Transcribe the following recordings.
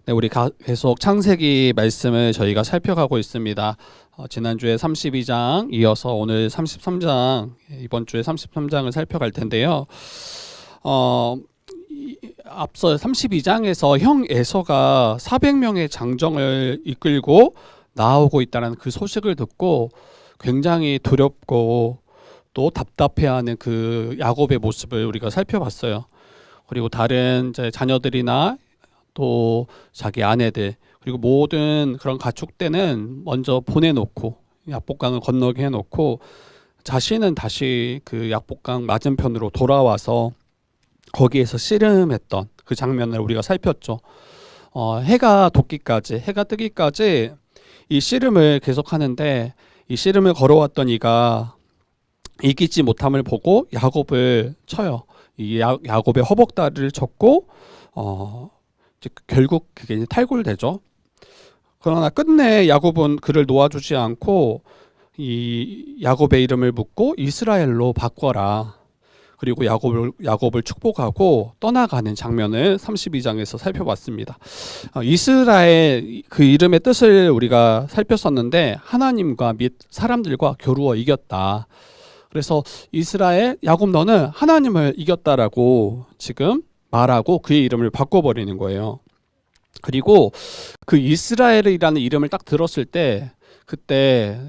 네, 우리 계속 창세기 말씀을 저희가 살펴가고 있습니다. 지난주에 32장 이어서 오늘 33장, 이번 주에 33장을 살펴갈 텐데요. 앞서 32장에서 형 에서가 400명의 장정을 이끌고 나오고 있다는 그 소식을 듣고 굉장히 두렵고 또 답답해하는 그 야곱의 모습을 우리가 살펴봤어요. 그리고 다른 이제 자녀들이나 또 자기 아내들 그리고 모든 그런 가축대는 먼저 보내놓고 약복강을 건너게 해놓고 자신은 다시 그 약복강 맞은편으로 돌아와서 거기에서 씨름했던 그 장면을 우리가 살폈죠. 해가 뜨기까지 이 씨름을 계속 하는데 이 씨름을 걸어왔던 이가 이기지 못함을 보고 야곱을 쳐요. 이 야곱의 허벅다리를 쳤고 결국 그게 이제 탈골되죠. 그러나 끝내 야곱은 그를 놓아주지 않고 이 야곱의 이름을 묻고 이스라엘로 바꿔라. 그리고 야곱을 축복하고 떠나가는 장면을 32장에서 살펴봤습니다. 이스라엘 그 이름의 뜻을 우리가 살폈었는데 하나님과 및 사람들과 겨루어 이겼다. 그래서 이스라엘 야곱 너는 하나님을 이겼다라고 지금 말하고 그의 이름을 바꿔버리는 거예요. 그리고 그 이스라엘이라는 이름을 딱 들었을 때 그때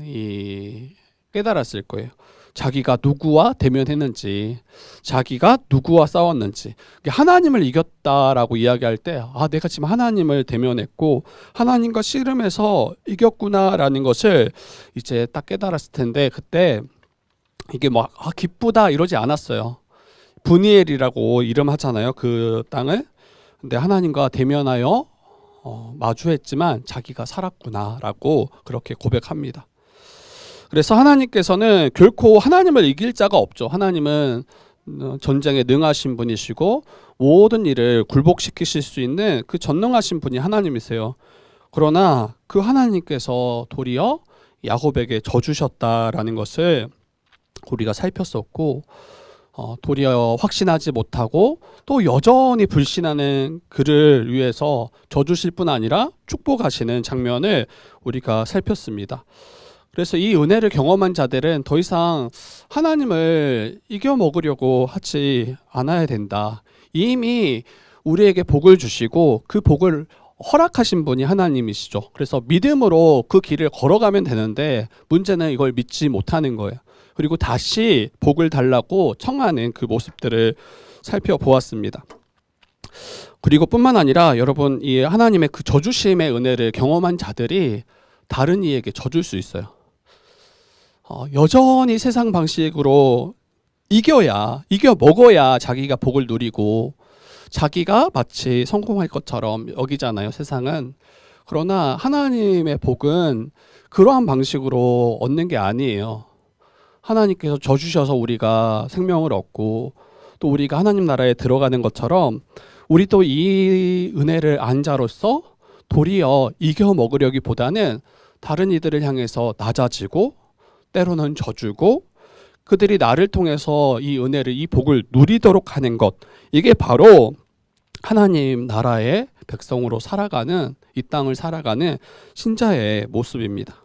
깨달았을 거예요. 자기가 누구와 대면했는지, 자기가 누구와 싸웠는지. 하나님을 이겼다라고 이야기할 때 내가 지금 하나님을 대면했고 하나님과 씨름해서 이겼구나라는 것을 이제 딱 깨달았을 텐데 그때 이게 막 기쁘다 이러지 않았어요. 브니엘이라고 이름하잖아요. 그 땅을. 근데 하나님과 대면하여 마주했지만 자기가 살았구나라고 그렇게 고백합니다. 그래서 하나님께서는 결코 하나님을 이길 자가 없죠. 하나님은 전쟁에 능하신 분이시고 모든 일을 굴복시키실 수 있는 그 전능하신 분이 하나님이세요. 그러나 그 하나님께서 도리어 야곱에게 져주셨다라는 것을 우리가 살폈었고 도리어 확신하지 못하고 또 여전히 불신하는 그를 위해서 져주실 뿐 아니라 축복하시는 장면을 우리가 살폈습니다. 그래서 이 은혜를 경험한 자들은 더 이상 하나님을 이겨먹으려고 하지 않아야 된다. 이미 우리에게 복을 주시고 그 복을 허락하신 분이 하나님이시죠. 그래서 믿음으로 그 길을 걸어가면 되는데 문제는 이걸 믿지 못하는 거예요. 그리고 다시 복을 달라고 청하는 그 모습들을 살펴보았습니다. 그리고 뿐만 아니라 여러분 이 하나님의 그 저주심의 은혜를 경험한 자들이 다른 이에게 져줄 수 있어요. 여전히 세상 방식으로 이겨 먹어야 자기가 복을 누리고 자기가 마치 성공할 것처럼 여기잖아요, 세상은. 그러나 하나님의 복은 그러한 방식으로 얻는 게 아니에요. 하나님께서 져주셔서 우리가 생명을 얻고 또 우리가 하나님 나라에 들어가는 것처럼 우리 또 이 은혜를 안 자로서 도리어 이겨 먹으려기보다는 다른 이들을 향해서 낮아지고 때로는 져주고 그들이 나를 통해서 이 은혜를 이 복을 누리도록 하는 것, 이게 바로 하나님 나라의 백성으로 살아가는 이 땅을 살아가는 신자의 모습입니다.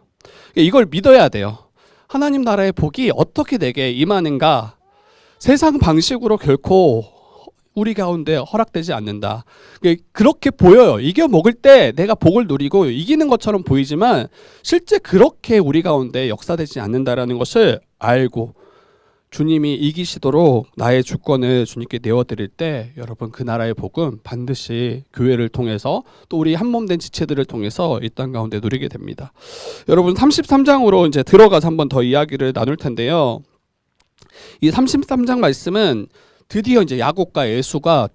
이걸 믿어야 돼요. 하나님 나라의 복이 어떻게 내게 임하는가? 세상 방식으로 결코 우리 가운데 허락되지 않는다. 그렇게 보여요. 이겨 먹을 때 내가 복을 누리고 이기는 것처럼 보이지만 실제 그렇게 우리 가운데 역사되지 않는다라는 것을 알고 주님이 이기시도록 나의 주권을 주님께 내어드릴 때 여러분 그 나라의 복은 반드시 교회를 통해서 또 우리 한몸된 지체들을 통해서 이 땅 가운데 누리게 됩니다. 여러분 33장으로 이제 들어가서 한번 더 이야기를 나눌 텐데요. 이 33장 말씀은 드디어 이제 야곱과 에서가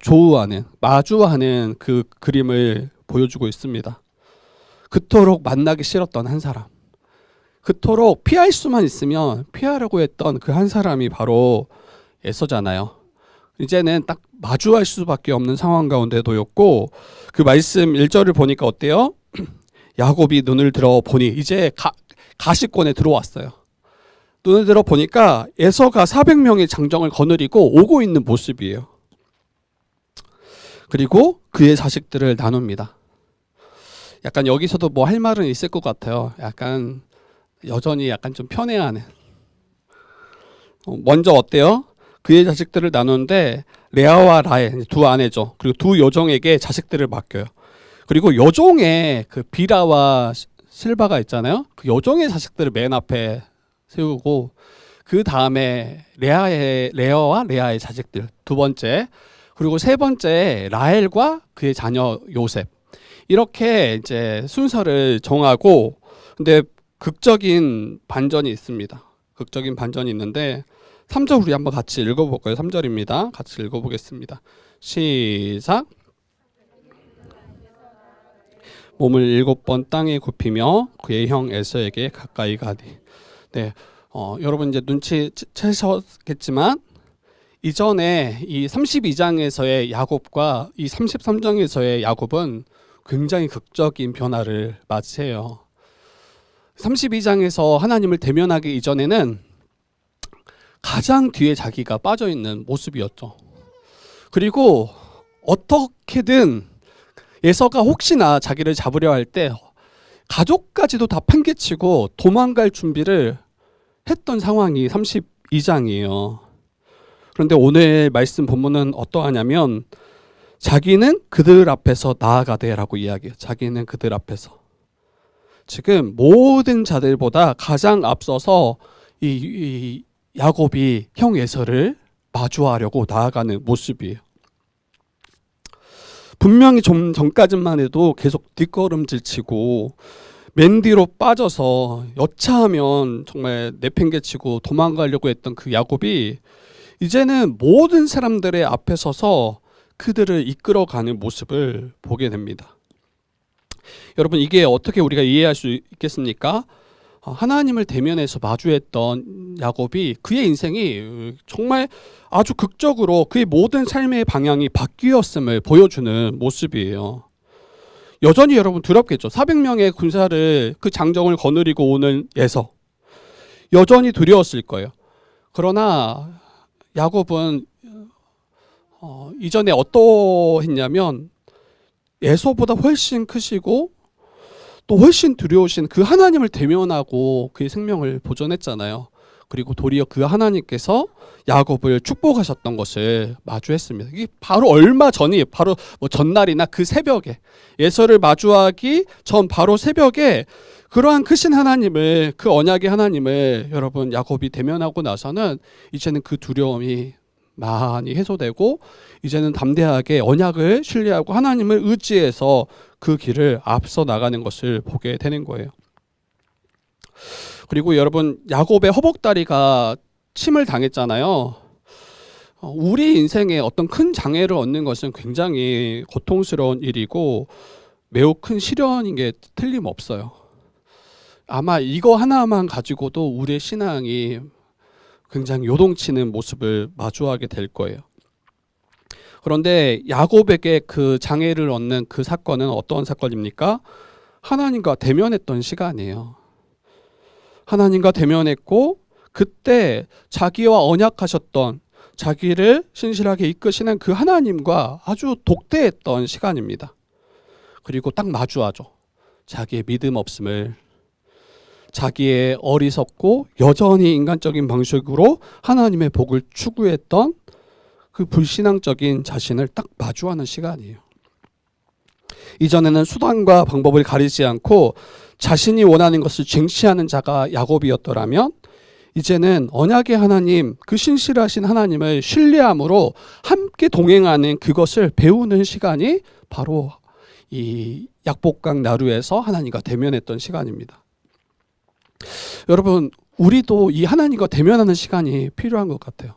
마주하는 그 그림을 보여주고 있습니다. 그토록 만나기 싫었던 한 사람, 그토록 피할 수만 있으면 피하려고 했던 그 한 사람이 바로 에서잖아요. 이제는 딱 마주할 수밖에 없는 상황 가운데 놓였고 그 말씀 1절을 보니까 어때요? 야곱이 눈을 들어 보니 이제 가시권에 들어왔어요. 눈을 들어 보니까 에서가 400명의 장정을 거느리고 오고 있는 모습이에요. 그리고 그의 자식들을 나눕니다. 약간 여기서도 뭐 할 말은 있을 것 같아요. 약간 여전히 약간 좀 편애하는. 먼저 어때요? 그의 자식들을 나누는데 레아와 라헬 두 아내죠. 그리고 두 여종에게 자식들을 맡겨요. 그리고 여종의 그 비라와 실바가 있잖아요. 그 여종의 자식들을 맨 앞에 세우고 그 다음에 레아와 레아의 자식들 두 번째, 그리고 세 번째 라헬과 그의 자녀 요셉, 이렇게 이제 순서를 정하고. 근데 극적인 반전이 있습니다. 극적인 반전이 있는데 3절 우리 한번 같이 읽어볼까요? 3절입니다. 같이 읽어보겠습니다. 시작. 몸을 7번 땅에 굽히며 그의 형 에서에게 가까이 가니. 네, 여러분 이제 눈치채셨겠지만 이전에 이 32장에서의 야곱과 이 33장에서의 야곱은 굉장히 극적인 변화를 맞이해요. 32장에서 하나님을 대면하기 이전에는 가장 뒤에 자기가 빠져있는 모습이었죠. 그리고 어떻게든 에서가 혹시나 자기를 잡으려 할 때 가족까지도 다 팽개치고 도망갈 준비를 했던 상황이 32장이에요. 그런데 오늘 말씀 본문은 어떠하냐면 자기는 그들 앞에서 나아가되라고 이야기해요. 자기는 그들 앞에서. 지금 모든 자들보다 가장 앞서서 이 야곱이 형 에서를 마주하려고 나아가는 모습이에요. 분명히 좀 전까지만 해도 계속 뒷걸음질 치고 맨 뒤로 빠져서 여차하면 정말 내팽개치고 도망가려고 했던 그 야곱이 이제는 모든 사람들의 앞에 서서 그들을 이끌어가는 모습을 보게 됩니다. 여러분, 이게 어떻게 우리가 이해할 수 있겠습니까? 하나님을 대면해서 마주했던 야곱이 그의 인생이 정말 아주 극적으로 그의 모든 삶의 방향이 바뀌었음을 보여주는 모습이에요. 여전히 여러분 두렵겠죠. 400명의 군사를 그 장정을 거느리고 오는 에서 여전히 두려웠을 거예요. 그러나 야곱은 이전에 어떠했냐면 에서보다 훨씬 크시고 또 훨씬 두려우신 그 하나님을 대면하고 그의 생명을 보존했잖아요. 그리고 도리어 그 하나님께서 야곱을 축복하셨던 것을 마주했습니다. 이게 바로 얼마 전이 바로 뭐 전날이나 그 새벽에 에서를 마주하기 전 바로 새벽에 그러한 크신 하나님을, 그 언약의 하나님을 여러분 야곱이 대면하고 나서는 이제는 그 두려움이 많이 해소되고 이제는 담대하게 언약을 신뢰하고 하나님을 의지해서 그 길을 앞서 나가는 것을 보게 되는 거예요. 그리고 여러분 야곱의 허벅다리가 침을 당했잖아요. 우리 인생에 어떤 큰 장애를 얻는 것은 굉장히 고통스러운 일이고 매우 큰 시련인 게 틀림없어요. 아마 이거 하나만 가지고도 우리의 신앙이 굉장히 요동치는 모습을 마주하게 될 거예요. 그런데 야곱에게 그 장애를 얻는 그 사건은 어떤 사건입니까? 하나님과 대면했던 시간이에요. 하나님과 대면했고 그때 자기와 언약하셨던, 자기를 신실하게 이끄시는 그 하나님과 아주 독대했던 시간입니다. 그리고 딱 마주하죠. 자기의 믿음 없음을, 자기의 어리석고 여전히 인간적인 방식으로 하나님의 복을 추구했던 그 불신앙적인 자신을 딱 마주하는 시간이에요. 이전에는 수단과 방법을 가리지 않고 자신이 원하는 것을 쟁취하는 자가 야곱이었더라면 이제는 언약의 하나님, 그 신실하신 하나님을 신뢰함으로 함께 동행하는 그것을 배우는 시간이 바로 이 약복강 나루에서 하나님과 대면했던 시간입니다. 여러분, 우리도 이 하나님과 대면하는 시간이 필요한 것 같아요.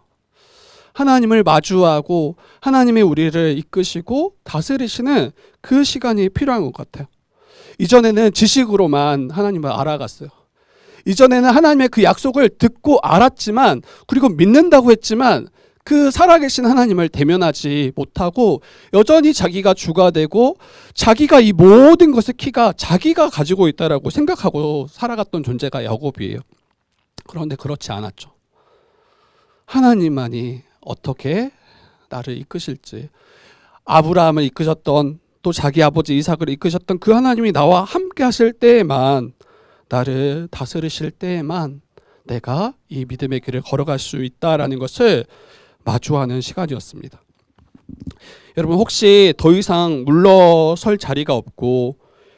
하나님을 마주하고 하나님이 우리를 이끄시고 다스리시는 그 시간이 필요한 것 같아요. 이전에는 지식으로만 하나님을 알아갔어요. 이전에는 하나님의 그 약속을 듣고 알았지만, 그리고 믿는다고 했지만 그 살아계신 하나님을 대면하지 못하고 여전히 자기가 주가 되고 자기가 이 모든 것의 키가 자기가 가지고 있다라고 생각하고 살아갔던 존재가 야곱이에요. 그런데 그렇지 않았죠. 하나님만이 어떻게 나를 이끄실지, 아브라함을 이끄셨던 또 자기 아버지 이삭을 이끄셨던 그 하나님이 나와 함께 하실 때에만, 나를 다스리실 때에만 내가 이 믿음의 길을 걸어갈 수 있다라는 것을 마주하는 시간이었습니다. 여러분, 혹시 더 이상 물러설 자리가 없고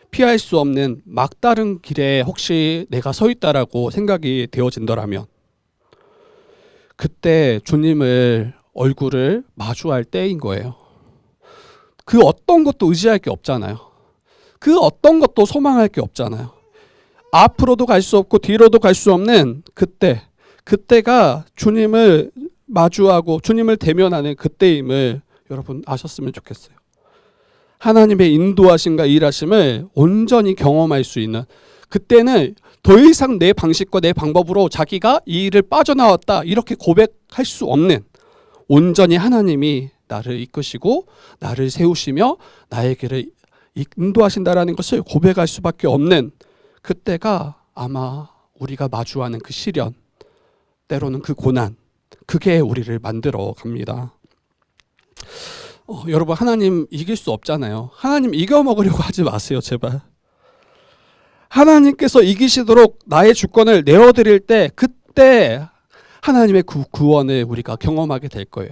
피할 수 없는 막다른 길에 혹시 내가 서 있다라고 생각이 되어진다면, 그때 주님을 얼굴을 마주할 때인 거예요. 그 어떤 것도 의지할 게 없잖아요. 그 어떤 것도 소망할 게 없잖아요. 앞으로도 갈 수 없고 뒤로도 갈 수 없는 그때가 주님을 마주하고 주님을 대면하는 그때임을 여러분 아셨으면 좋겠어요. 하나님의 인도하심과 일하심을 온전히 경험할 수 있는, 그때는 더 이상 내 방식과 내 방법으로 자기가 이 일을 빠져나왔다 이렇게 고백할 수 없는, 온전히 하나님이 나를 이끄시고 나를 세우시며 나의 길을 인도하신다라는 것을 고백할 수밖에 없는 그때가 아마 우리가 마주하는 그 시련, 때로는 그 고난, 그게 우리를 만들어 갑니다. 여러분, 하나님 이길 수 없잖아요. 하나님 이겨먹으려고 하지 마세요, 제발. 하나님께서 이기시도록 나의 주권을 내어드릴 때, 그때 하나님의 구원을 우리가 경험하게 될 거예요.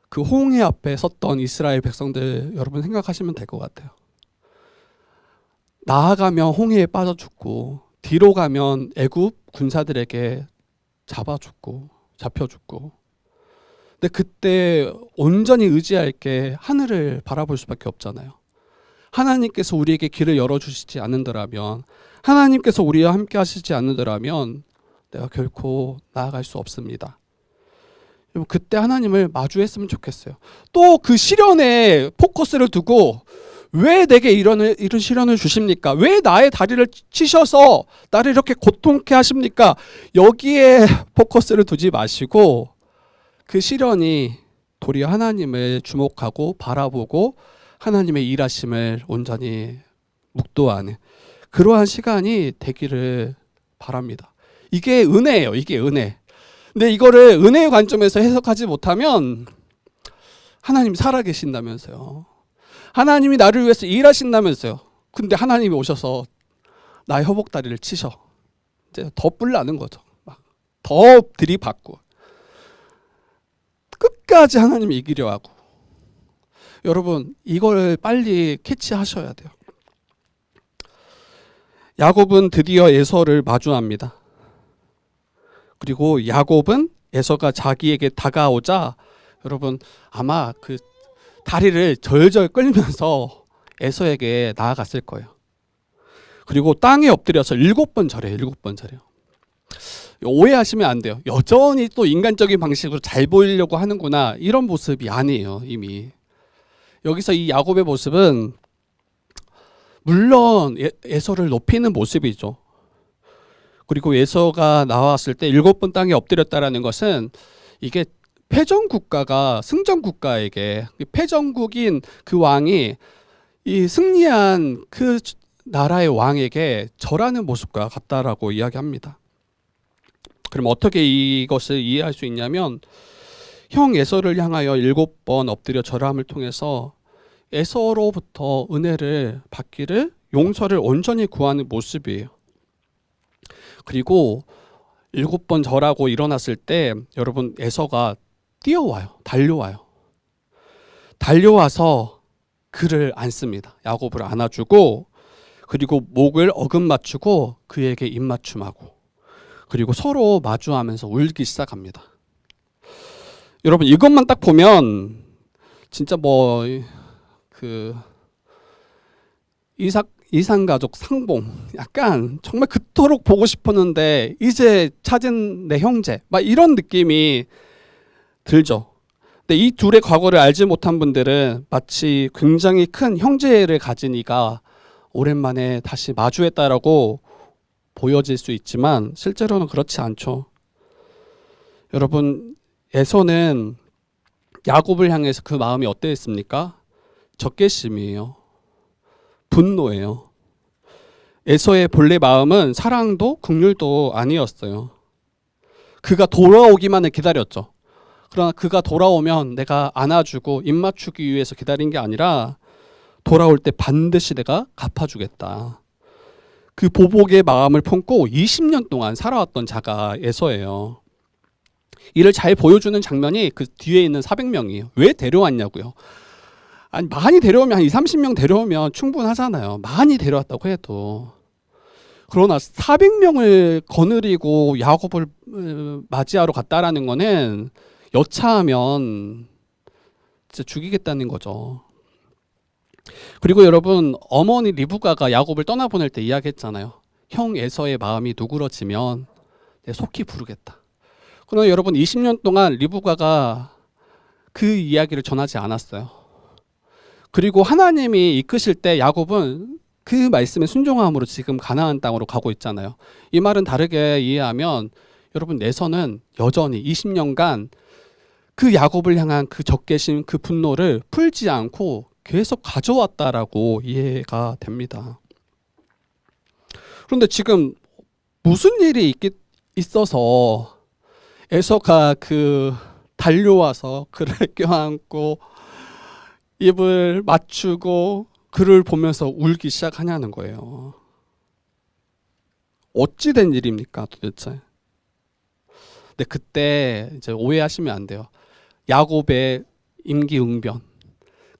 그 홍해 앞에 섰던 이스라엘 백성들 여러분 생각하시면 될 것 같아요. 나아가면 홍해에 빠져 죽고, 뒤로 가면 애굽 군사들에게 잡혀 죽고. 근데 그때 온전히 의지할 게 하늘을 바라볼 수밖에 없잖아요. 하나님께서 우리에게 길을 열어주시지 않는다면, 하나님께서 우리와 함께 하시지 않는다면 내가 결코 나아갈 수 없습니다. 그때 하나님을 마주했으면 좋겠어요. 또 그 시련에 포커스를 두고, 왜 내게 이런 시련을 주십니까? 왜 나의 다리를 치셔서 나를 이렇게 고통케 하십니까? 여기에 포커스를 두지 마시고, 그 시련이 도리어 하나님을 주목하고 바라보고 하나님의 일하심을 온전히 묵도하는 그러한 시간이 되기를 바랍니다. 이게 은혜예요. 이게 은혜. 근데 이거를 은혜의 관점에서 해석하지 못하면, 하나님이 살아계신다면서요. 하나님이 나를 위해서 일하신다면서요. 근데 하나님이 오셔서 나의 허벅다리를 치셔. 이제 더 뿔나는 거죠. 막 더 들이받고. 끝까지 하나님이 이기려 하고. 여러분, 이걸 빨리 캐치하셔야 돼요. 야곱은 드디어 에서를 마주합니다. 그리고 야곱은 에서가 자기에게 다가오자, 여러분 아마 그 다리를 절절 끌면서 에서에게 나아갔을 거예요. 그리고 땅에 엎드려서 7번 절해요. 7번 절해요. 오해하시면 안 돼요. 여전히 또 인간적인 방식으로 잘 보이려고 하는구나, 이런 모습이 아니에요. 이미 여기서 이 야곱의 모습은 물론 에서를 높이는 모습이죠. 그리고 에서가 나왔을 때 7번 땅에 엎드렸다라는 것은, 이게 패전국가가 승전국가에게, 패전국인 그 왕이 이 승리한 그 나라의 왕에게 절하는 모습과 같다라고 이야기합니다. 그럼 어떻게 이것을 이해할 수 있냐면, 형 에서를 향하여 7번 엎드려 절함을 통해서 에서로부터 은혜를 받기를, 용서를 온전히 구하는 모습이에요. 그리고 7번 절하고 일어났을 때 여러분, 에서가 뛰어와요. 달려와서 그를 안습니다. 야곱을 안아주고, 그리고 목을 어긋맞추고 그에게 입맞춤하고, 그리고 서로 마주하면서 울기 시작합니다. 여러분, 이것만 딱 보면 진짜 그 이산가족 상봉, 약간 정말 그토록 보고 싶었는데 이제 찾은 내 형제, 막 이런 느낌이 들죠. 근데 이 둘의 과거를 알지 못한 분들은 마치 굉장히 큰 형제를 가진 이가 오랜만에 다시 마주했다라고 보여질 수 있지만, 실제로는 그렇지 않죠. 여러분, 에서는 야곱을 향해서 그 마음이 어땠습니까? 적개심이에요. 분노예요. 에서의 본래 마음은 사랑도 긍휼도 아니었어요. 그가 돌아오기만을 기다렸죠. 그러나 그가 돌아오면 내가 안아주고 입맞추기 위해서 기다린 게 아니라 돌아올 때 반드시 내가 갚아주겠다. 그 보복의 마음을 품고 20년 동안 살아왔던 자가 에서예요. 이를 잘 보여주는 장면이 그 뒤에 있는 400명이에요. 왜 데려왔냐고요. 아니 많이 데려오면 한 30명 데려오면 충분하잖아요. 많이 데려왔다고 해도. 그러나 400명을 거느리고 야곱을 맞이하러 갔다라는 거는 여차하면 진짜 죽이겠다는 거죠. 그리고 여러분, 어머니 리브가가 야곱을 떠나보낼 때 이야기했잖아요. 형 에서의 마음이 누그러지면 내 속히 부르겠다. 그러나 여러분, 20년 동안 리브가가 그 이야기를 전하지 않았어요. 그리고 하나님이 이끄실 때 야곱은 그 말씀에 순종함으로 지금 가나안 땅으로 가고 있잖아요. 이 말은 다르게 이해하면 여러분, 에서는 여전히 20년간 그 야곱을 향한 그 적개심, 그 분노를 풀지 않고 계속 가져왔다라고 이해가 됩니다. 그런데 지금 무슨 일이 있어서 에서가 그 달려와서 그를 껴안고 입을 맞추고 그를 보면서 울기 시작하냐는 거예요. 어찌 된 일입니까, 도대체? 근데 그때 이제 오해하시면 안 돼요. 야곱의 임기응변,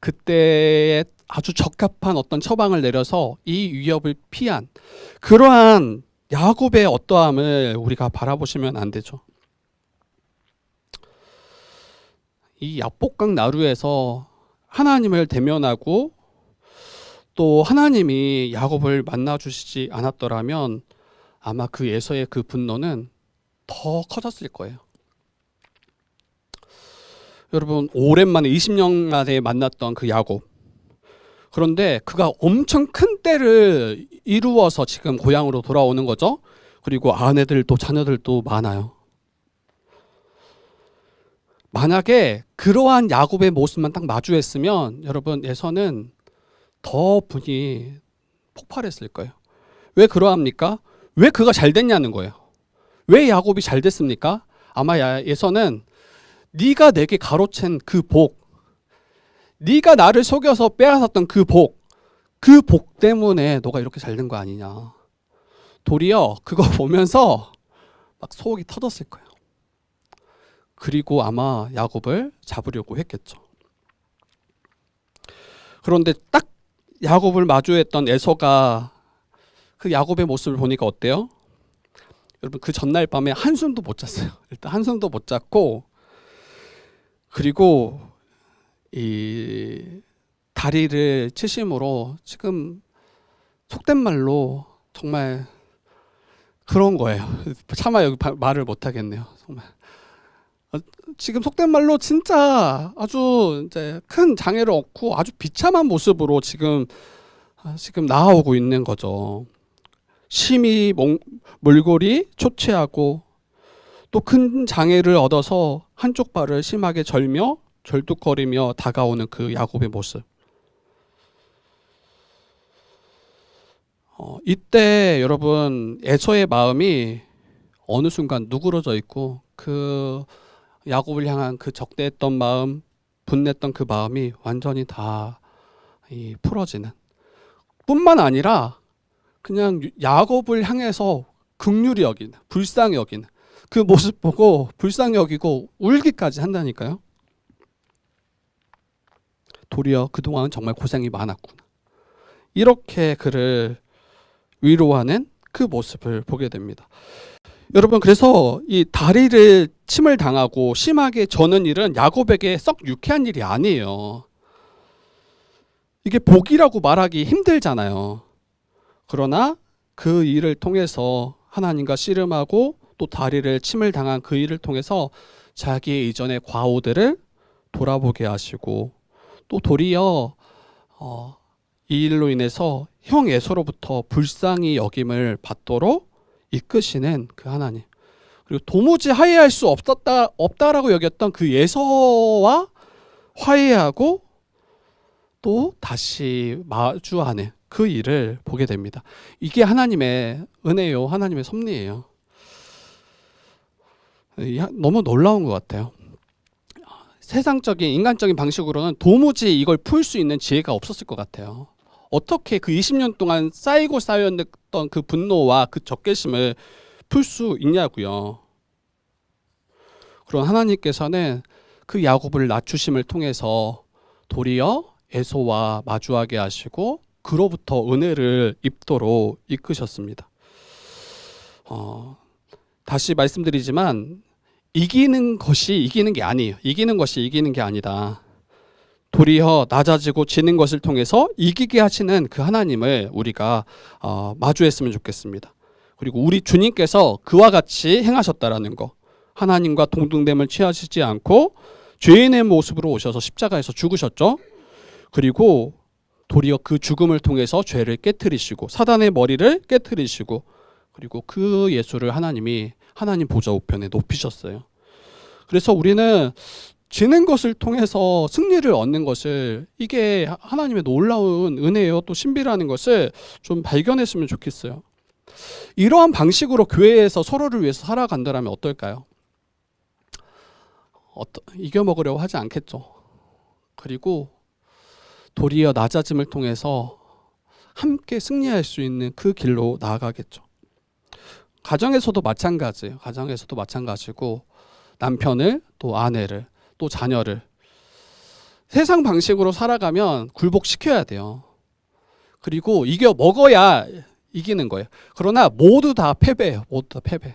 그때에 아주 적합한 어떤 처방을 내려서 이 위협을 피한 그러한 야곱의 어떠함을 우리가 바라보시면 안 되죠. 이 야복강 나루에서 하나님을 대면하고 또 하나님이 야곱을 만나주시지 않았더라면 아마 그 에서의 그 분노는 더 커졌을 거예요. 여러분, 오랜만에 20년 만에 만났던 그 야곱. 그런데 그가 엄청 큰 때를 이루어서 지금 고향으로 돌아오는 거죠. 그리고 아내들도 자녀들도 많아요. 만약에 그러한 야곱의 모습만 딱 마주했으면 여러분, 에서는 더 분이 폭발했을 거예요. 왜 그러합니까? 왜 그가 잘 됐냐는 거예요. 왜 야곱이 잘 됐습니까? 아마 에서는 네가 내게 가로챈 그 복, 네가 나를 속여서 빼앗았던 그 복 때문에 너가 이렇게 잘 된 거 아니냐. 도리어 그거 보면서 막 속이 터졌을 거예요. 그리고 아마 야곱을 잡으려고 했겠죠. 그런데 딱 야곱을 마주했던 에서가 그 야곱의 모습을 보니까 어때요? 여러분, 그 전날 밤에 한숨도 못 잤어요. 일단 한숨도 못 잤고, 그리고 이 다리를 치심으로 지금 속된 말로 정말 그런 거예요. 차마 여기 말을 못 하겠네요. 정말 지금 속된 말로 진짜 아주 이제 큰 장애를 얻고 아주 비참한 모습으로 지금 나아오고 있는 거죠. 심히 몰골이 초췌하고 또 큰 장애를 얻어서 한쪽 발을 심하게 절며 절뚝거리며 다가오는 그 야곱의 모습. 이때 여러분, 에서의 마음이 어느 순간 누그러져 있고 그 야곱을 향한 그 적대했던 마음, 분냈던 그 마음이 완전히 다 풀어지는, 뿐만 아니라 그냥 야곱을 향해서 긍휼히 여기는, 불쌍히 여기는 그 모습 보고 불쌍히 여기고 울기까지 한다니까요. 도리어 그동안 정말 고생이 많았구나, 이렇게 그를 위로하는 그 모습을 보게 됩니다. 여러분, 그래서 이 다리를 침을 당하고 심하게 저는 일은 야곱에게 썩 유쾌한 일이 아니에요. 이게 복이라고 말하기 힘들잖아요. 그러나 그 일을 통해서 하나님과 씨름하고 또 다리를 침을 당한 그 일을 통해서 자기의 이전의 과오들을 돌아보게 하시고 또 도리어 이 일로 인해서 형 에서로부터 불쌍히 여김을 받도록 이끄시는 그 하나님, 그리고 도무지 화해할 수 없다라고 여겼던 그 에서와 화해하고 또 다시 마주하는 그 일을 보게 됩니다. 이게 하나님의 은혜요, 하나님의 섭리예요. 너무 놀라운 것 같아요. 세상적인 인간적인 방식으로는 도무지 이걸 풀 수 있는 지혜가 없었을 것 같아요. 어떻게 그 20년 동안 쌓이고 쌓였던 그 분노와 그 적개심을 풀 수 있냐고요. 그럼 하나님께서는 그 야곱을 낮추심을 통해서 도리어 에서와 마주하게 하시고 그로부터 은혜를 입도록 이끄셨습니다. 다시 말씀드리지만 이기는 것이 이기는 게 아니에요. 이기는 것이 이기는 게 아니다. 도리어 낮아지고 지는 것을 통해서 이기게 하시는 그 하나님을 우리가 마주했으면 좋겠습니다. 그리고 우리 주님께서 그와 같이 행하셨다라는 거, 하나님과 동등됨을 취하시지 않고 죄인의 모습으로 오셔서 십자가에서 죽으셨죠. 그리고 도리어 그 죽음을 통해서 죄를 깨트리시고 사단의 머리를 깨트리시고 그리고 그 예수를 하나님이 하나님 보좌 우편에 높이셨어요. 그래서 우리는 지는 것을 통해서 승리를 얻는 것을, 이게 하나님의 놀라운 은혜예요. 또 신비라는 것을 좀 발견했으면 좋겠어요. 이러한 방식으로 교회에서 서로를 위해서 살아간다면 어떨까요? 이겨먹으려고 하지 않겠죠. 그리고 도리어 낮아짐을 통해서 함께 승리할 수 있는 그 길로 나아가겠죠. 가정에서도 마찬가지예요. 가정에서도 마찬가지고 남편을 또 아내를 또 자녀를 세상 방식으로 살아가면 굴복시켜야 돼요. 그리고 이겨 먹어야 이기는 거예요. 그러나 모두 다 패배예요. 모두 다 패배.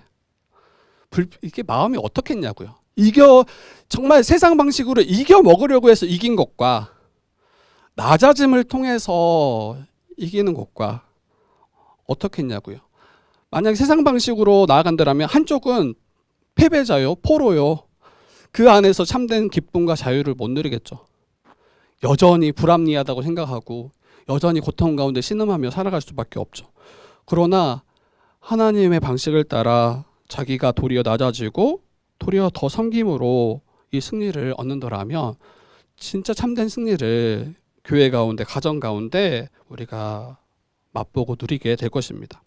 이게 마음이 어떻겠냐고요. 정말 세상 방식으로 이겨 먹으려고 해서 이긴 것과 낮아짐을 통해서 이기는 것과 어떻겠냐고요. 만약 세상 방식으로 나아간다면 한쪽은 패배자요, 포로요. 그 안에서 참된 기쁨과 자유를 못 누리겠죠. 여전히 불합리하다고 생각하고 여전히 고통 가운데 신음하며 살아갈 수밖에 없죠. 그러나 하나님의 방식을 따라 자기가 도리어 낮아지고 도리어 더 섬김으로 이 승리를 얻는다라면 진짜 참된 승리를 교회 가운데, 가정 가운데 우리가 맛보고 누리게 될 것입니다.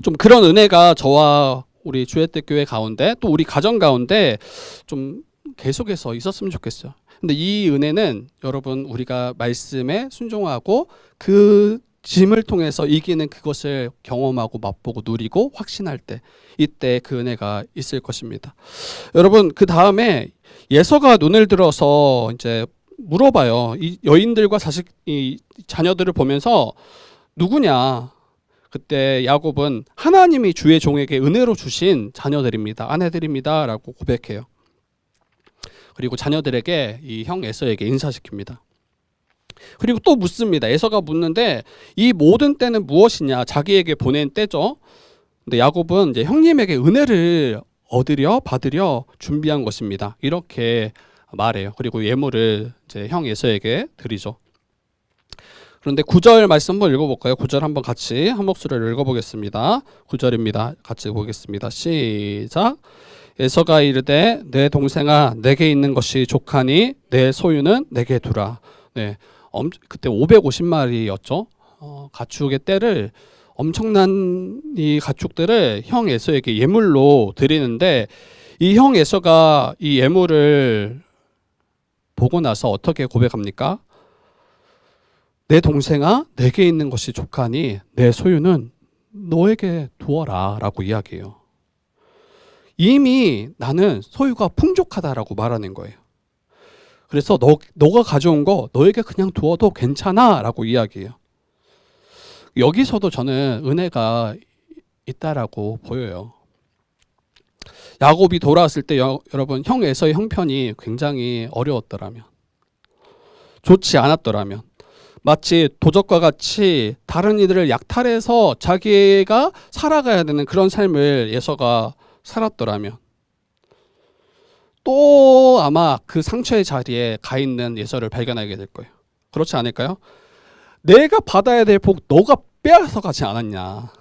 좀 그런 은혜가 저와 우리 주혜택 교회 가운데 또 우리 가정 가운데 좀 계속해서 있었으면 좋겠어요. 근데 이 은혜는 여러분 우리가 말씀에 순종하고 그 짐을 통해서 이기는 그것을 경험하고 맛보고 누리고 확신할 때, 이때 그 은혜가 있을 것입니다. 여러분 그 다음에 예서가 눈을 들어서 이제 물어봐요. 이 여인들과 이 자녀들을 보면서 누구냐? 그때 야곱은 하나님이 주의 종에게 은혜로 주신 자녀들입니다. 아내들입니다. 라고 고백해요. 그리고 자녀들에게 이 형 에서에게 인사시킵니다. 그리고 또 묻습니다. 에서가 묻는데 이 모든 때는 무엇이냐? 자기에게 보낸 때죠. 근데 야곱은 이제 형님에게 은혜를 받으려 준비한 것입니다. 이렇게 말해요. 그리고 예물을 이제 형 에서에게 드리죠. 그런데 9절 말씀 한번 읽어볼까요? 9절 한번 같이 한 목소리를 읽어보겠습니다. 9절입니다. 같이 보겠습니다. 시작. 에서가 이르되 내 동생아 내게 있는 것이 족하니 내 소유는 내게 두라. 네, 그때 550마리였죠. 가축의 떼를, 엄청난 이 가축들을 형 에서에게 예물로 드리는데 이 형 에서가 이 예물을 보고 나서 어떻게 고백합니까? 내 동생아 내게 있는 것이 족하니 내 소유는 너에게 두어라 라고 이야기해요. 이미 나는 소유가 풍족하다라고 말하는 거예요. 그래서 너가 가져온 거 너에게 그냥 두어도 괜찮아 라고 이야기해요. 여기서도 저는 은혜가 있다라고 보여요. 야곱이 돌아왔을 때 여러분 형 에서의 형편이 굉장히 어려웠더라면, 좋지 않았더라면, 마치 도적과 같이 다른 이들을 약탈해서 자기가 살아가야 되는 그런 삶을 에서가 살았더라면 또 아마 그 상처의 자리에 가 있는 에서를 발견하게 될 거예요. 그렇지 않을까요? 내가 받아야 될 복 너가 빼앗아 가지 않았냐.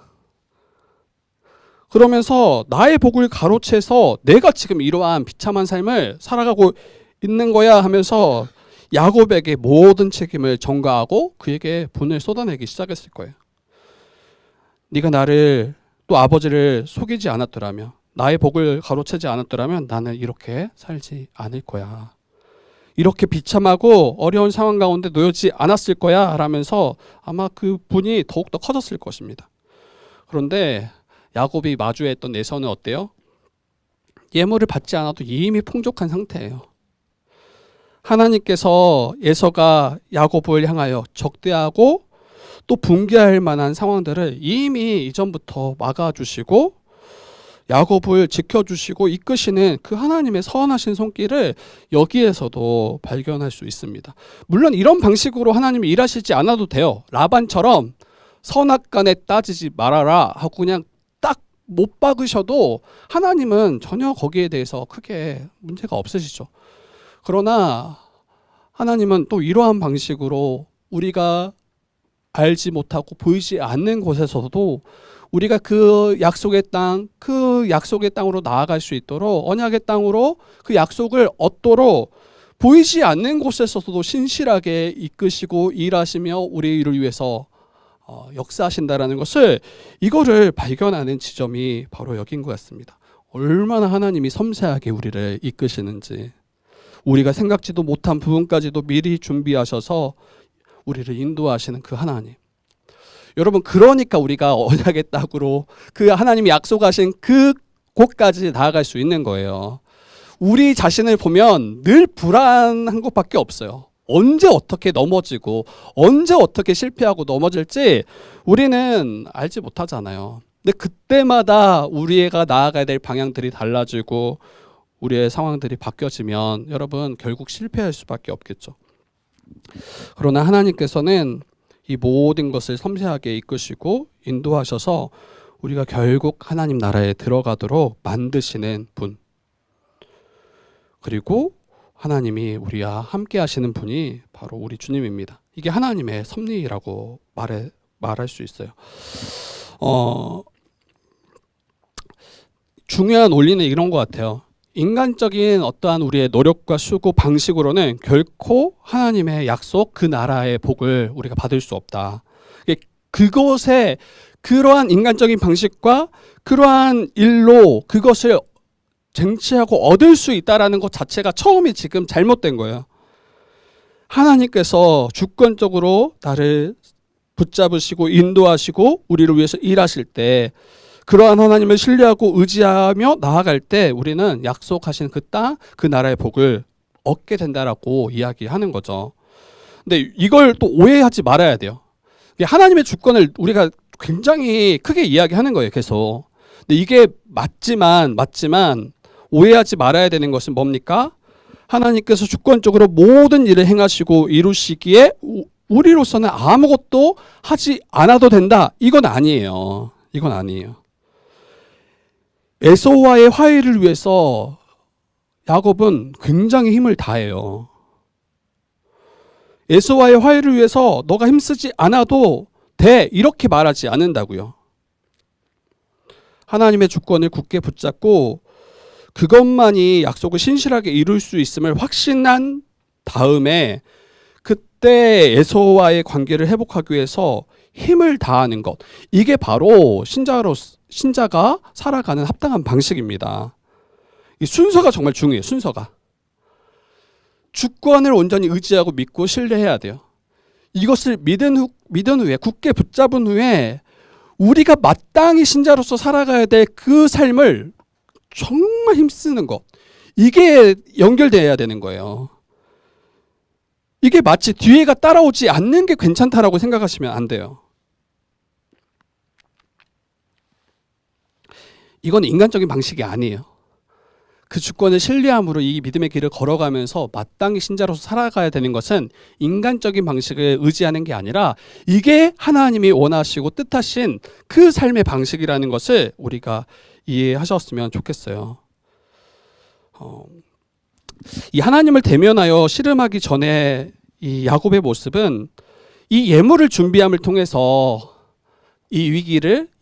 그러면서 나의 복을 가로채서 내가 지금 이러한 비참한 삶을 살아가고 있는 거야 하면서 야곱에게 모든 책임을 전가하고 그에게 분을 쏟아내기 시작했을 거예요. 네가 나를 또 아버지를 속이지 않았더라면, 나의 복을 가로채지 않았더라면 나는 이렇게 살지 않을 거야. 이렇게 비참하고 어려운 상황 가운데 놓여지지 않았을 거야 라면서 아마 그 분이 더욱더 커졌을 것입니다. 그런데 야곱이 마주했던 에서는 어때요? 예물을 받지 않아도 이미 풍족한 상태예요. 하나님께서 에서가 야곱을 향하여 적대하고 또 붕괴할 만한 상황들을 이미 이전부터 막아주시고 야곱을 지켜주시고 이끄시는 그 하나님의 선하신 손길을 여기에서도 발견할 수 있습니다. 물론 이런 방식으로 하나님이 일하시지 않아도 돼요. 라반처럼 선악간에 따지지 말아라 하고 그냥 딱 못 박으셔도 하나님은 전혀 거기에 대해서 크게 문제가 없으시죠. 그러나 하나님은 또 이러한 방식으로 우리가 알지 못하고 보이지 않는 곳에서도 우리가 그 약속의 땅으로 나아갈 수 있도록 언약의 땅으로 그 약속을 얻도록 보이지 않는 곳에서도 신실하게 이끄시고 일하시며 우리를 위해서 역사하신다라는 것을 이거를 발견하는 지점이 바로 여긴 것 같습니다. 얼마나 하나님이 섬세하게 우리를 이끄시는지 우리가 생각지도 못한 부분까지도 미리 준비하셔서 우리를 인도하시는 그 하나님. 여러분 그러니까 우리가 언약의 땅으로 그 하나님이 약속하신 그 곳까지 나아갈 수 있는 거예요. 우리 자신을 보면 늘 불안한 것밖에 없어요. 언제 어떻게 넘어지고 언제 어떻게 실패하고 넘어질지 우리는 알지 못하잖아요. 근데 그때마다 우리가 나아가야 될 방향들이 달라지고 우리의 상황들이 바뀌어지면 여러분 결국 실패할 수밖에 없겠죠. 그러나 하나님께서는 이 모든 것을 섬세하게 이끄시고 인도하셔서 우리가 결국 하나님 나라에 들어가도록 만드시는 분, 그리고 하나님이 우리와 함께 하시는 분이 바로 우리 주님입니다. 이게 하나님의 섭리라고 말할 수 있어요. 중요한 원리는 이런 것 같아요. 인간적인 어떠한 우리의 노력과 수고 방식으로는 결코 하나님의 약속, 그 나라의 복을 우리가 받을 수 없다. 그것에 그러한 인간적인 방식과 그러한 일로 그것을 쟁취하고 얻을 수 있다라는 것 자체가 처음이 지금 잘못된 거예요. 하나님께서 주권적으로 나를 붙잡으시고 인도하시고 우리를 위해서 일하실 때 그러한 하나님을 신뢰하고 의지하며 나아갈 때 우리는 약속하신 그 땅, 그 나라의 복을 얻게 된다라고 이야기하는 거죠. 근데 이걸 또 오해하지 말아야 돼요. 하나님의 주권을 우리가 굉장히 크게 이야기하는 거예요, 계속. 근데 이게 맞지만 오해하지 말아야 되는 것은 뭡니까? 하나님께서 주권적으로 모든 일을 행하시고 이루시기에 우리로서는 아무것도 하지 않아도 된다. 이건 아니에요. 이건 아니에요. 에서와의 화해를 위해서 야곱은 굉장히 힘을 다해요. 에서와의 화해를 위해서 너가 힘쓰지 않아도 돼. 이렇게 말하지 않는다고요. 하나님의 주권을 굳게 붙잡고 그것만이 약속을 신실하게 이룰 수 있음을 확신한 다음에 그때 에서와의 관계를 회복하기 위해서 힘을 다하는 것. 이게 바로 신자가 살아가는 합당한 방식입니다. 이 순서가 정말 중요해요. 순서가. 주권을 온전히 의지하고 믿고 신뢰해야 돼요. 이것을 믿은 후에 굳게 붙잡은 후에 우리가 마땅히 신자로서 살아가야 될 그 삶을 정말 힘쓰는 것. 이게 연결돼야 되는 거예요. 이게 마치 뒤에가 따라오지 않는 게 괜찮다라고 생각하시면 안 돼요. 이건 인간적인 방식이 아니에요. 그 주권을 신뢰함으로 이 믿음의 길을 걸어가면서 마땅히 신자로서 살아가야 되는 것은 인간적인 방식을 의지하는 게 아니라 이게 하나님이 원하시고 뜻하신 그 삶의 방식이라는 것을 우리가 이해하셨으면 좋겠어요. 이 하나님을 대면하여 씨름하기 전에 이 야곱의 모습은 이 예물을 준비함을 통해서 이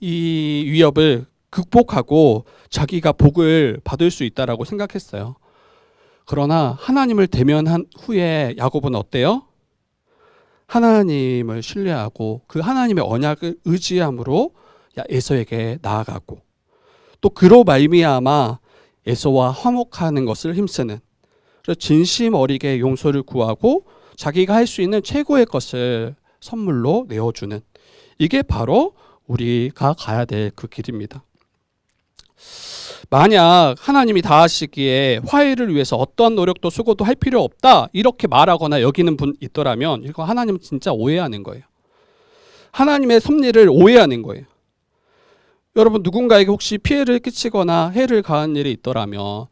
위협을 극복하고 자기가 복을 받을 수 있다라고 생각했어요. 그러나 하나님을 대면한 후에 야곱은 어때요? 하나님을 신뢰하고 그 하나님의 언약을 의지함으로 에서에게 나아가고 또 그로 말미암아 에서와 화목하는 것을 힘쓰는, 그래서 진심 어리게 용서를 구하고 자기가 할 수 있는 최고의 것을 선물로 내어주는, 이게 바로 우리가 가야 될 그 길입니다. 만약 하나님이 다 하시기에 화해를 위해서 어떠한 노력도 수고도 할 필요 없다 이렇게 말하거나 여기는 분 있더라면 이거 하나님 진짜 오해하는 거예요. 하나님의 섭리를 오해하는 거예요. 여러분, 누군가에게 혹시 피해를 끼치거나 해를 가한 일이 있더라면,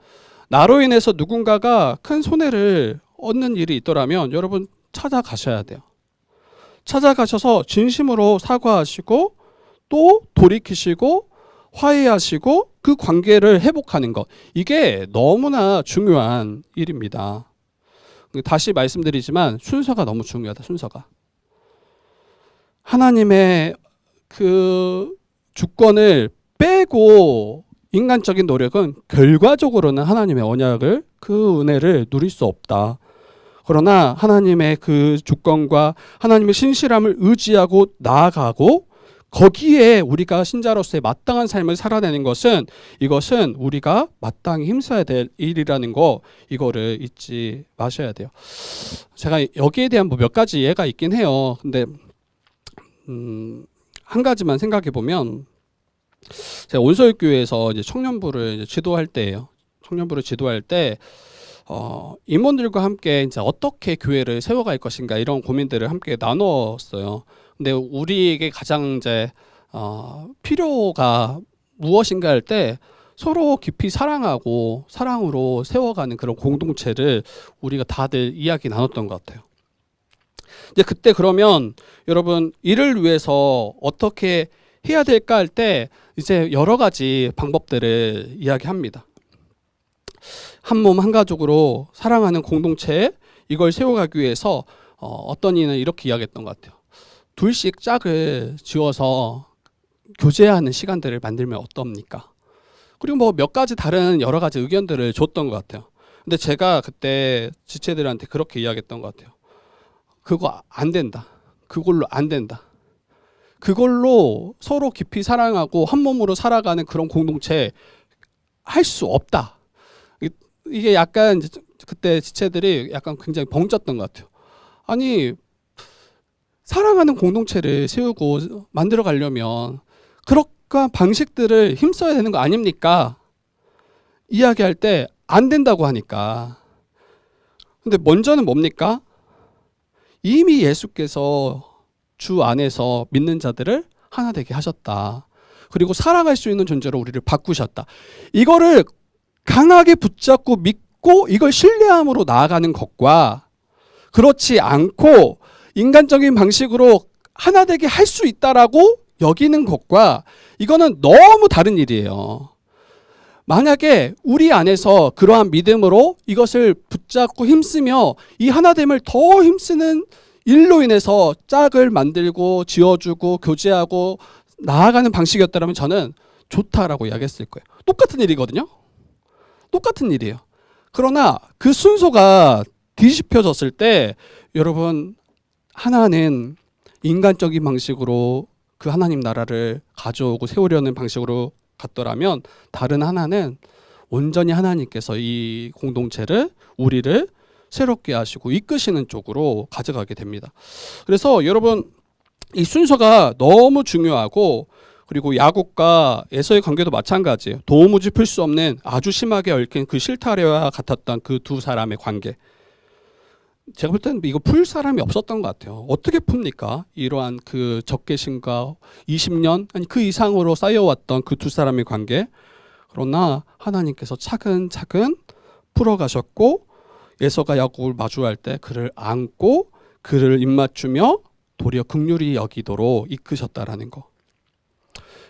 나로 인해서 누군가가 큰 손해를 얻는 일이 있더라면 여러분 찾아가셔야 돼요. 찾아가셔서 진심으로 사과하시고 또 돌이키시고 화해하시고 그 관계를 회복하는 것, 이게 너무나 중요한 일입니다. 다시 말씀드리지만 순서가 너무 중요하다. 순서가 하나님의 그 주권을 빼고 인간적인 노력은 결과적으로는 하나님의 언약을, 그 은혜를 누릴 수 없다. 그러나 하나님의 그 주권과 하나님의 신실함을 의지하고 나아가고 거기에 우리가 신자로서의 마땅한 삶을 살아내는 것은, 이것은 우리가 마땅히 힘써야 될 일이라는 거, 이거를 잊지 마셔야 돼요. 제가 여기에 대한 뭐 몇 가지 예가 있긴 해요. 근데 한 가지만 생각해 보면, 제가 온서교회에서 이제 청년부를 이제 지도할 때예요. 청년부를 지도할 때 임원들과 함께 이제 어떻게 교회를 세워갈 것인가 이런 고민들을 함께 나눴어요. 근데 우리에게 가장 이제 필요가 무엇인가 할 때 서로 깊이 사랑하고 사랑으로 세워가는 그런 공동체를 우리가 다들 이야기 나눴던 것 같아요. 이제 그때 그러면 여러분 이를 위해서 어떻게 해야 될까 할 때 이제 여러 가지 방법들을 이야기합니다. 한 몸 한 가족으로 사랑하는 공동체, 이걸 세워가기 위해서 어떤 이는 이렇게 이야기했던 것 같아요. 둘씩 짝을 지어서 교제하는 시간들을 만들면 어떻습니까? 그리고 뭐 몇 가지 다른 여러 가지 의견들을 줬던 것 같아요. 근데 제가 그때 지체들한테 그렇게 이야기했던 것 같아요. 그거 안 된다. 그걸로 안 된다. 그걸로 서로 깊이 사랑하고 한 몸으로 살아가는 그런 공동체 할 수 없다. 이게 약간 그때 지체들이 약간 굉장히 벙쪘던 것 같아요. 아니, 사랑하는 공동체를 세우고 만들어 가려면 그런 방식들을 힘써야 되는 거 아닙니까? 이야기할 때 안 된다고 하니까. 근데 먼저는 뭡니까? 이미 예수께서 주 안에서 믿는 자들을 하나 되게 하셨다. 그리고 사랑할 수 있는 존재로 우리를 바꾸셨다. 이거를 강하게 붙잡고 믿고 이걸 신뢰함으로 나아가는 것과, 그렇지 않고 인간적인 방식으로 하나 되게 할 수 있다라고 여기는 것과, 이거는 너무 다른 일이에요. 만약에 우리 안에서 그러한 믿음으로 이것을 붙잡고 힘쓰며 이 하나됨을 더 힘쓰는 일로 인해서 짝을 만들고 지어주고 교제하고 나아가는 방식이었다면 저는 좋다라고 이야기했을 거예요. 똑같은 일이거든요. 똑같은 일이에요. 그러나 그 순서가 뒤집혀졌을 때 여러분, 하나는 인간적인 방식으로 그 하나님 나라를 가져오고 세우려는 방식으로 갔더라면, 다른 하나는 온전히 하나님께서 이 공동체를, 우리를 새롭게 하시고 이끄시는 쪽으로 가져가게 됩니다. 그래서 여러분, 이 순서가 너무 중요하고, 그리고 야곱과 에서의 관계도 마찬가지예요. 도무지 풀 수 없는 아주 심하게 얽힌 그 실타래와 같았던 그 두 사람의 관계. 제가 볼 때는 이거 풀 사람이 없었던 것 같아요. 어떻게 풉니까? 이러한 그 적개심과 20년 아니 그 이상으로 쌓여왔던 그 두 사람의 관계. 그러나 하나님께서 차근차근 풀어가셨고, 에서가 야곱을 마주할 때 그를 안고 그를 입맞추며 도리어 긍휼히 여기도록 이끄셨다라는 거.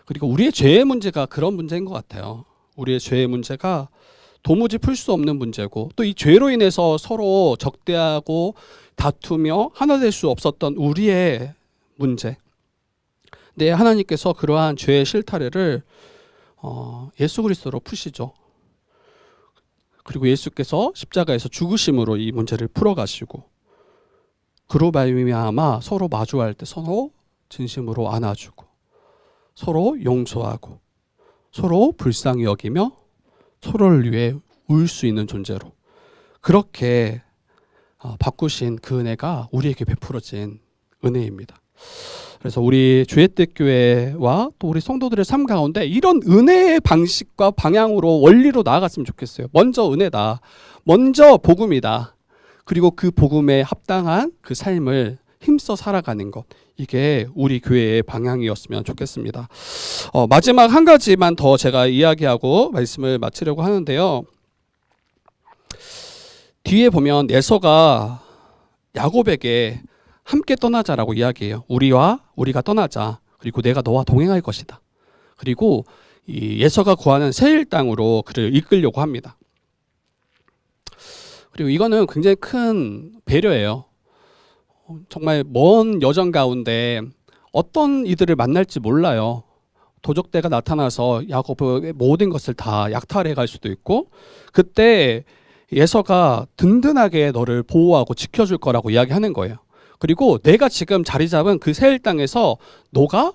그리고 우리의 죄의 문제가 그런 문제인 것 같아요. 우리의 죄의 문제가 도무지 풀 수 없는 문제고, 또 이 죄로 인해서 서로 적대하고 다투며 하나 될 수 없었던 우리의 문제. 근데 하나님께서 그러한 죄의 실타래를 예수 그리스도로 푸시죠. 그리고 예수께서 십자가에서 죽으심으로 이 문제를 풀어가시고, 그로 말미암아 서로 마주할 때 서로 진심으로 안아주고, 서로 용서하고, 서로 불쌍히 여기며 서로를 위해 울 수 있는 존재로, 그렇게 바꾸신 그 은혜가 우리에게 베풀어진 은혜입니다. 그래서 우리 주의 뜻 교회와 또 우리 성도들의 삶 가운데 이런 은혜의 방식과 방향으로 원리로 나아갔으면 좋겠어요. 먼저 은혜다. 먼저 복음이다. 그리고 그 복음에 합당한 그 삶을 힘써 살아가는 것. 이게 우리 교회의 방향이었으면 좋겠습니다. 마지막 한 가지만 더 제가 이야기하고 말씀을 마치려고 하는데요. 뒤에 보면 에서가 야곱에게 함께 떠나자라고 이야기해요. 우리가 떠나자. 그리고 내가 너와 동행할 것이다. 그리고 이 에서가 구하는 세일 땅으로 그를 이끌려고 합니다. 그리고 이거는 굉장히 큰 배려예요. 정말 먼 여정 가운데 어떤 이들을 만날지 몰라요. 도적대가 나타나서 야곱의 모든 것을 다 약탈해 갈 수도 있고, 그때 에서가 든든하게 너를 보호하고 지켜줄 거라고 이야기하는 거예요. 그리고 내가 지금 자리 잡은 그 세일 땅에서 너가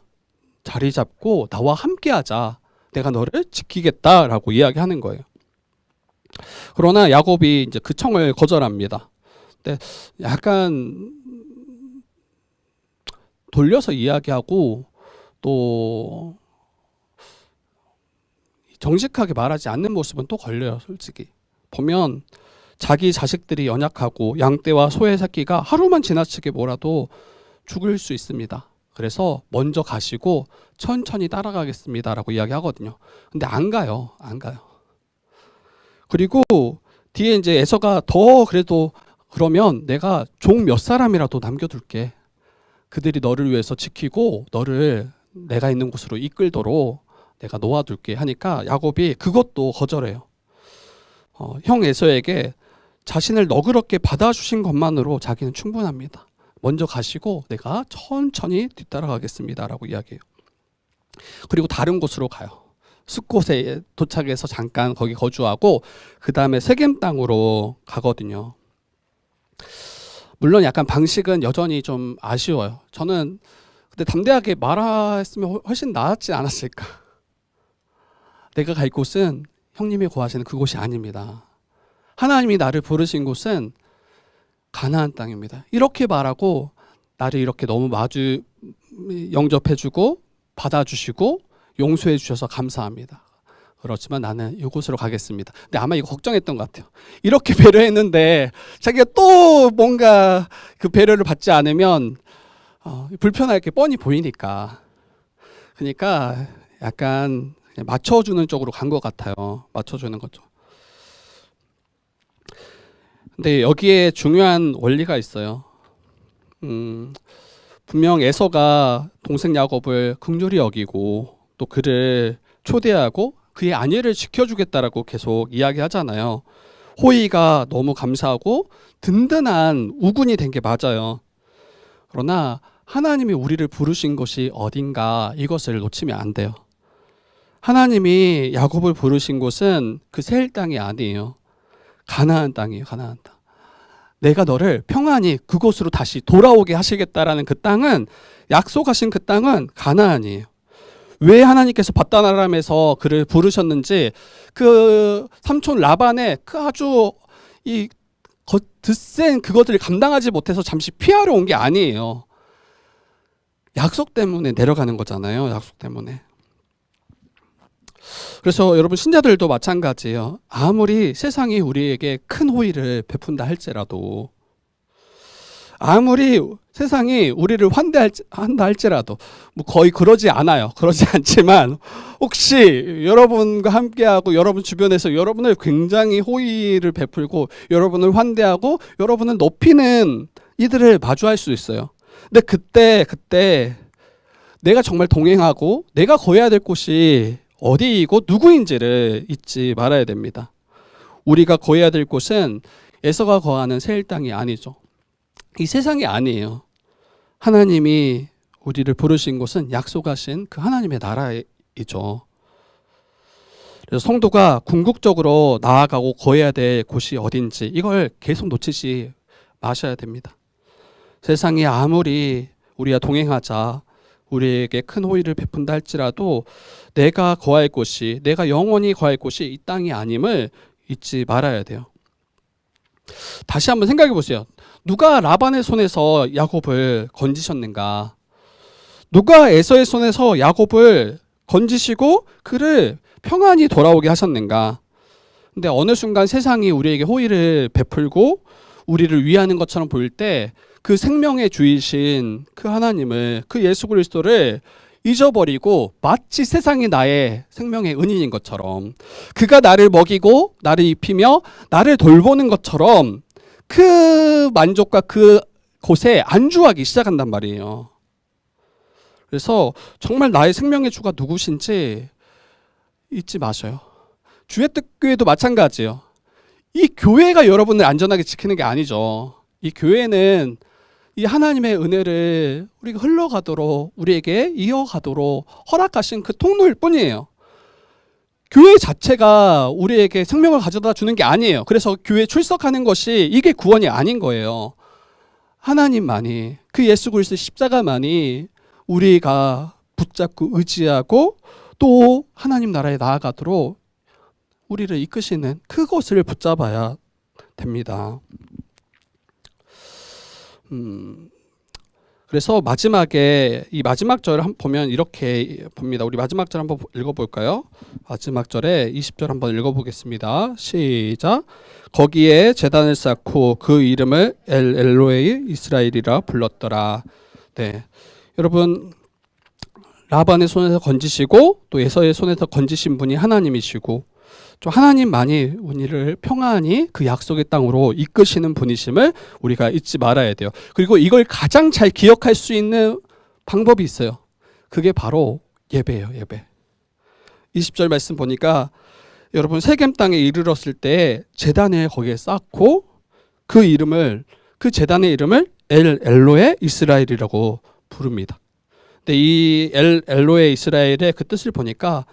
자리 잡고 나와 함께 하자. 내가 너를 지키겠다라고 이야기하는 거예요. 그러나 야곱이 이제 그 청을 거절합니다. 근데 약간 돌려서 이야기하고 또 정직하게 말하지 않는 모습은 또 걸려요. 솔직히 보면 자기 자식들이 연약하고 양떼와 소의 새끼가 하루만 지나치게 몰아도 죽을 수 있습니다. 그래서 먼저 가시고 천천히 따라가겠습니다라고 이야기하거든요. 근데 안 가요. 그리고 뒤에 이제 에서가 더 그래도 그러면 내가 종 몇 사람이라도 남겨둘게. 그들이 너를 위해서 지키고 너를 내가 있는 곳으로 이끌도록 내가 놓아둘게 하니까 야곱이 그것도 거절해요. 형 에서에게 자신을 너그럽게 받아주신 것만으로 자기는 충분합니다. 먼저 가시고 내가 천천히 뒤따라가겠습니다라고 이야기해요. 그리고 다른 곳으로 가요. 숫곳에 도착해서 잠깐 거기 거주하고 그 다음에 세겜 땅으로 가거든요. 물론 약간 방식은 여전히 좀 아쉬워요. 저는 근데 담대하게 말했으면 훨씬 나았지 않았을까. 내가 갈 곳은 형님이 구하시는 그곳이 아닙니다. 하나님이 나를 부르신 곳은 가나안 땅입니다. 이렇게 말하고 나를 이렇게 너무 영접해주고 받아주시고 용서해주셔서 감사합니다. 그렇지만 나는 이곳으로 가겠습니다. 근데 아마 이거 걱정했던 것 같아요. 이렇게 배려했는데 자기가 또 뭔가 그 배려를 받지 않으면 불편할 게 뻔히 보이니까. 그러니까 약간 맞춰주는 쪽으로 간 것 같아요. 맞춰주는 거죠. 근데 여기에 중요한 원리가 있어요. 분명 에서가 동생 야곱을 긍휼히 여기고 또 그를 초대하고 그의 안위를 지켜주겠다라고 계속 이야기하잖아요. 호의가 너무 감사하고 든든한 우군이 된 게 맞아요. 그러나 하나님이 우리를 부르신 곳이 어딘가 이것을 놓치면 안 돼요. 하나님이 야곱을 부르신 곳은 그 세일 땅이 아니에요. 가나안 땅이에요. 가나안 땅. 내가 너를 평안히 그곳으로 다시 돌아오게 하시겠다라는 그 땅은, 약속하신 그 땅은 가나안이에요. 왜 하나님께서 바다나람에서 그를 부르셨는지 그 삼촌 라반의 그 아주 이 드센 그것들을 감당하지 못해서 잠시 피하러 온 게 아니에요. 약속 때문에 내려가는 거잖아요. 약속 때문에. 그래서 여러분 신자들도 마찬가지예요. 아무리 세상이 우리에게 큰 호의를 베푼다 할지라도, 아무리 세상이 우리를 환대한다 할지라도, 뭐 거의 그러지 않아요. 그러지 않지만 혹시 여러분과 함께하고 여러분 주변에서 여러분을 굉장히 호의를 베풀고 여러분을 환대하고 여러분을 높이는 이들을 마주할 수 있어요. 근데 그때 내가 정말 동행하고 내가 거해야 될 곳이 어디이고 누구인지를 잊지 말아야 됩니다. 우리가 거해야 될 곳은 에서가 거하는 세일 땅이 아니죠. 이 세상이 아니에요. 하나님이 우리를 부르신 곳은 약속하신 그 하나님의 나라이죠. 그래서 성도가 궁극적으로 나아가고 거해야 될 곳이 어딘지 이걸 계속 놓치지 마셔야 됩니다. 세상이 아무리 우리와 동행하자 우리에게 큰 호의를 베푼다 할지라도 내가 거할 곳이, 내가 영원히 거할 곳이 이 땅이 아님을 잊지 말아야 돼요. 다시 한번 생각해 보세요. 누가 라반의 손에서 야곱을 건지셨는가? 누가 에서의 손에서 야곱을 건지시고 그를 평안히 돌아오게 하셨는가? 근데 어느 순간 세상이 우리에게 호의를 베풀고 우리를 위하는 것처럼 보일 때 그 생명의 주이신 그 하나님을, 그 예수 그리스도를 잊어버리고 마치 세상이 나의 생명의 은인인 것처럼, 그가 나를 먹이고 나를 입히며 나를 돌보는 것처럼 그 만족과 그 곳에 안주하기 시작한단 말이에요. 그래서 정말 나의 생명의 주가 누구신지 잊지 마셔요. 주의 뜻교회도 마찬가지예요. 이 교회가 여러분을 안전하게 지키는 게 아니죠. 이 교회는 이 하나님의 은혜를 우리가 흘러가도록, 우리에게 이어가도록 허락하신 그 통로일 뿐이에요. 교회 자체가 우리에게 생명을 가져다 주는 게 아니에요. 그래서 교회에 출석하는 것이 이게 구원이 아닌 거예요. 하나님만이, 그 예수 그리스도의 십자가만이 우리가 붙잡고 의지하고 또 하나님 나라에 나아가도록 우리를 이끄시는 그것을 붙잡아야 됩니다. 그래서 마지막에 이 마지막 절을 한번 보면 이렇게 봅니다. 우리 마지막 절 한번 읽어볼까요? 마지막 절에 20절 한번 읽어보겠습니다. 시작. 거기에 제단을 쌓고 그 이름을 엘로헤이 이스라엘이라 불렀더라. 네, 여러분, 라반의 손에서 건지시고 또 에서의 손에서 건지신 분이 하나님이시고 또 하나님만이 우리를 평안히 그 약속의 땅으로 이끄시는 분이심을 우리가 잊지 말아야 돼요. 그리고 이걸 가장 잘 기억할 수 있는 방법이 있어요. 그게 바로 예배예요. 예배. 20절 말씀 보니까 여러분, 세겜 땅에 이르렀을 때 제단을 거기에 쌓고 그 제단의 이름을 엘로헤 이스라엘이라고 부릅니다. 근데 이 엘로헤 이스라엘의 그 뜻을 보니까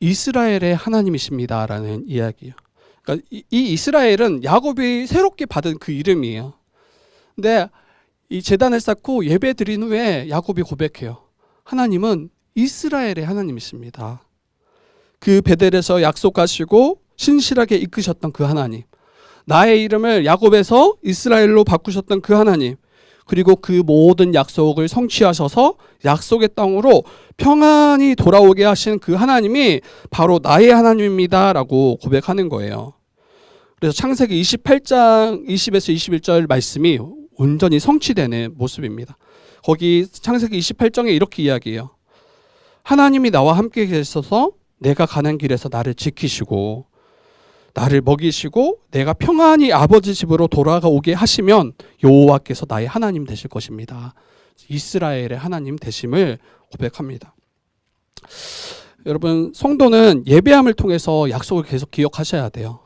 이스라엘의 하나님이십니다라는 이야기예요. 그러니까 이 이스라엘은 야곱이 새롭게 받은 그 이름이에요. 근데 이 제단을 쌓고 예배 드린 후에 야곱이 고백해요. 하나님은 이스라엘의 하나님이십니다. 그 베델에서 약속하시고 신실하게 이끄셨던 그 하나님, 나의 이름을 야곱에서 이스라엘로 바꾸셨던 그 하나님, 그리고 그 모든 약속을 성취하셔서 약속의 땅으로 평안히 돌아오게 하신 그 하나님이 바로 나의 하나님입니다 라고 고백하는 거예요. 그래서 창세기 28장 20에서 21절 말씀이 온전히 성취되는 모습입니다. 거기 창세기 28장에 이렇게 이야기해요. 하나님이 나와 함께 계셔서 내가 가는 길에서 나를 지키시고 나를 먹이시고 내가 평안히 아버지 집으로 돌아오게 하시면 여호와께서 나의 하나님 되실 것입니다. 이스라엘의 하나님 되심을 고백합니다. 여러분, 성도는 예배함을 통해서 약속을 계속 기억하셔야 돼요.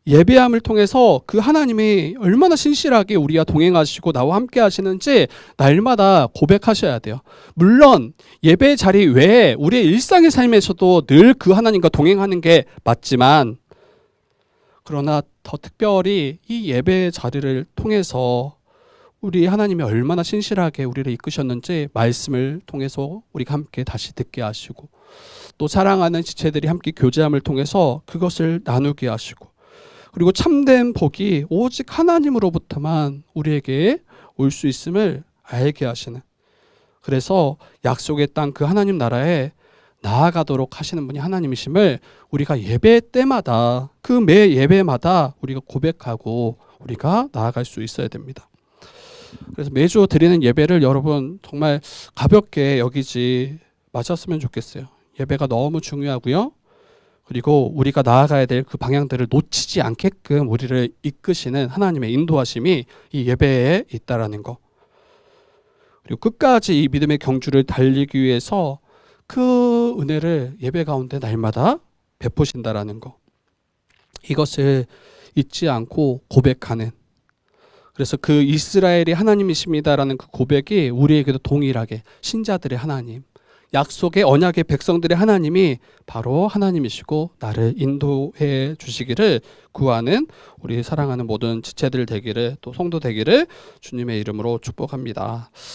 예배함을 통해서 그 하나님이 얼마나 신실하게 우리와 동행하시고 나와 함께 하시는지 날마다 고백하셔야 돼요. 물론 예배 자리 외에 우리의 일상의 삶에서도 늘 그 하나님과 동행하는 게 맞지만, 그러나 더 특별히 이 예배 자리를 통해서 우리 하나님이 얼마나 신실하게 우리를 이끄셨는지 말씀을 통해서 우리가 함께 다시 듣게 하시고, 또 사랑하는 지체들이 함께 교제함을 통해서 그것을 나누게 하시고, 그리고 참된 복이 오직 하나님으로부터만 우리에게 올 수 있음을 알게 하시는, 그래서 약속의 땅 그 하나님 나라에 나아가도록 하시는 분이 하나님이심을 우리가 예배 때마다, 그 매 예배마다 우리가 고백하고 우리가 나아갈 수 있어야 됩니다. 그래서 매주 드리는 예배를 여러분 정말 가볍게 여기지 마셨으면 좋겠어요. 예배가 너무 중요하고요. 그리고 우리가 나아가야 될 그 방향들을 놓치지 않게끔 우리를 이끄시는 하나님의 인도하심이 이 예배에 있다라는 거. 그리고 끝까지 이 믿음의 경주를 달리기 위해서 그 은혜를 예배 가운데 날마다 베푸신다라는 거. 이것을 잊지 않고 고백하는, 그래서 그 이스라엘이 하나님이십니다라는 그 고백이 우리에게도 동일하게 신자들의 하나님, 약속의 언약의 백성들의 하나님이 바로 하나님이시고 나를 인도해 주시기를 구하는 우리 사랑하는 모든 지체들 되기를, 또 성도 되기를 주님의 이름으로 축복합니다.